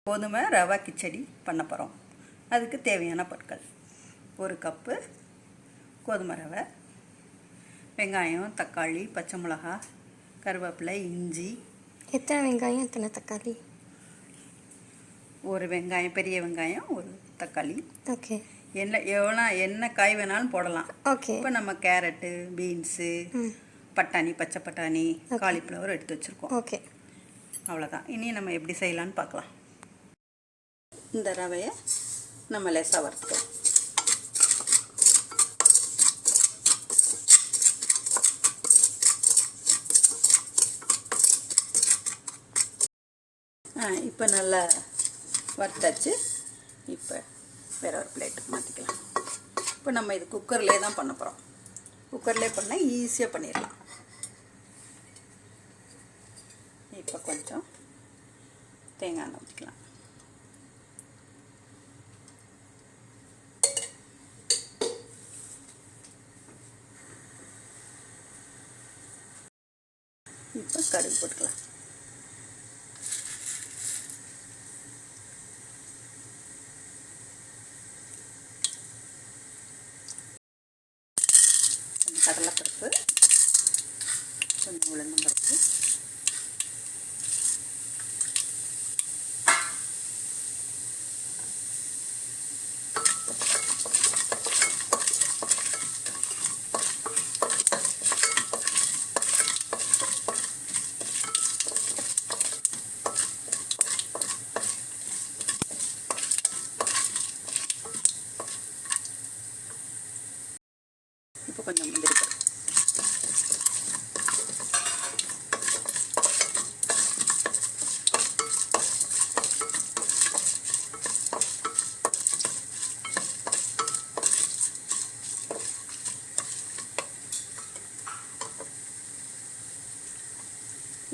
கோதுமை ரவா கிச்சடி பண்ண போகிறோம். அதுக்கு தேவையான பொருட்கள்: ஒரு கப்பு கோதுமை ரவை, வெங்காயம், தக்காளி, பச்சை மிளகா, கருவேப்பிலை, இஞ்சி. எத்தனை வெங்காயம், எத்தனை தக்காளி? ஒரு வெங்காயம், பெரிய வெங்காயம், ஒரு தக்காளி. ஓகே. என்ன காய் வேணாலும் போடலாம். ஓகே. இப்போ நம்ம கேரட்டு, பீன்ஸு, பட்டாணி, பச்சை பட்டாணி, காலிஃப்ளவர் எடுத்து வச்சுருக்கோம். ஓகே, அவ்வளோதான். இனி நம்ம எப்படி செய்யலான்னு பார்க்கலாம். இந்த ரவையை நம்ம லேசாக வறுத்துக்கலாம். இப்போ நல்லா வறுத்தாச்சு. இப்போ வேற ஒரு பிளேட்டுக்கு மாற்றிக்கலாம். இப்போ நம்ம இது குக்கர்லேயே தான் பண்ண போகிறோம். குக்கர்லேயே பண்ணால் ஈஸியாக பண்ணிடலாம். இப்போ கொஞ்சம் தேங்காய் எண்ணெய் ஊற்றிக்கலாம். இப்போ கடுகு போட்டுக்கலாம். கொஞ்சம் கடலைப்பருப்பு, கொஞ்சம் உளுந்தம்பருப்பு, இப்போ கொஞ்சம் முந்திரி பருப்பு,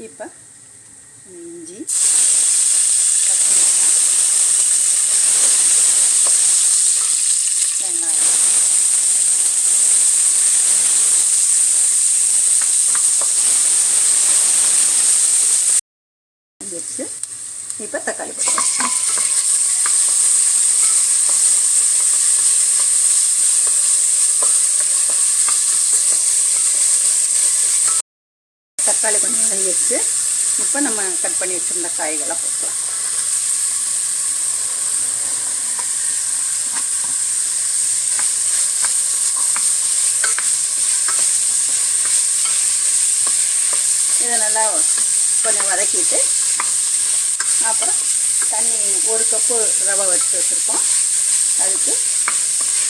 இப்போ இஞ்சி, பச்சை மிளகாய், வெங்காயம், வச்சு இப்போ தக்காளி போட்டுக்கலாம். தக்காளி கொஞ்சம் வதங்கிடுச்சு. இப்போ நம்ம கட் பண்ணி வச்சுருந்த காய்களை போட்டுக்கலாம். இதை நல்லா கொஞ்சம் வதக்கிட்டு அப்புறம் தண்ணி, ஒரு கப்பு ரவை வச்சுருக்கோம். அதுக்கு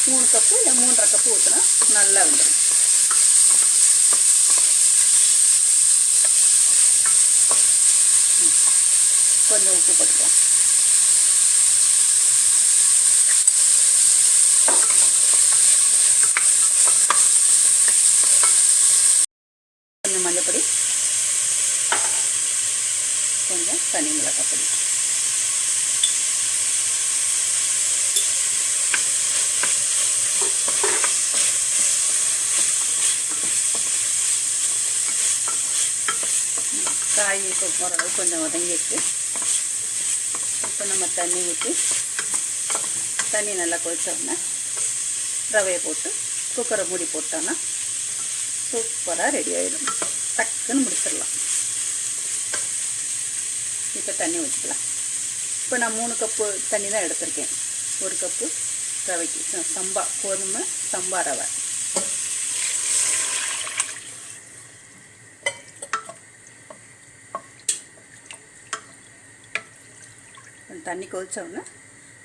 3 கப்பு இல்லை 3.5 கப்பு ஊற்றினா நல்லா வந்துடும். கொஞ்சம் உப்பு போட்டுக்கலாம். கொஞ்சம் மஞ்சப்பொடி, கொஞ்சம் தனி மிளகாய் பொடி. காய் இப்போ ஓரளவு கொஞ்சம் வதங்கிடுச்சு. இப்போ நம்ம தண்ணி ஊற்றி, தண்ணி நல்லா கொதிச்சோடனே ரவையை போட்டு குக்கரை மூடி போட்டோன்னா சூப்பராக ரெடி ஆகிடும். டக்குன்னு முடிச்சிடலாம். இப்போ தண்ணி ஊற்றிக்கலாம். இப்போ நான் 3 கப்பு தண்ணி தான் எடுத்திருக்கேன். 1 கப்பு ரவைக்கு சம்பா கோதுமை சம்பா ரவை. தண்ணி கொதிச்சோடனே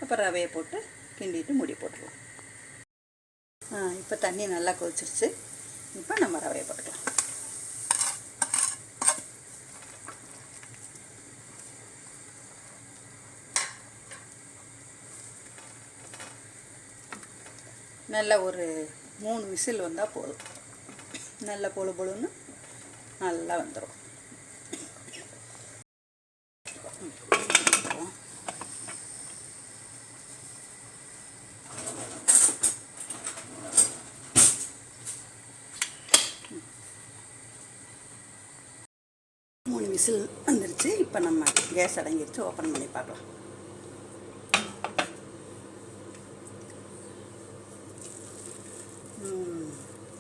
அப்புறம் ரவையை போட்டு கிண்டிட்டு மூடி போட்டுக்கலாம். இப்போ தண்ணி நல்லா கொதிச்சிருச்சு. இப்போ நம்ம ரவையை போட்டுக்கலாம். நல்லா ஒரு 3 விசில் வந்தால் போதும். நல்லா பொழு பொழுன்னு நல்லா வந்துடும். விசில் வந்துருச்சு. இப்போ நம்ம கேஸ் அடங்கிடுச்சு. ஓப்பன் பண்ணி பார்க்கலாம்.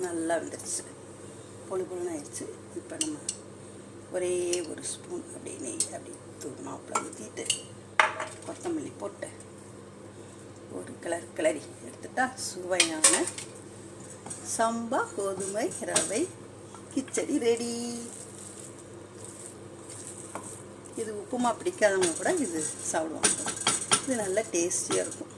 நல்லா வந்துடுச்சு, பொழு பொழுன்னு ஆயிடுச்சு. இப்போ நம்ம ஒரே ஒரு ஸ்பூன் அப்படியே நெய் அப்படி தூக்கினாப்பில் ஊற்றிட்டு கொத்தமல்லி போட்டு ஒரு கிளறி எடுத்துட்டா சுவையான சம்பா கோதுமை ரவை கிச்சடி ரெடி. இது உப்புமா பிடிக்காதவங்க கூட இது சாப்பிடுவாங்க. இது நல்லா டேஸ்டியாக இருக்கும்.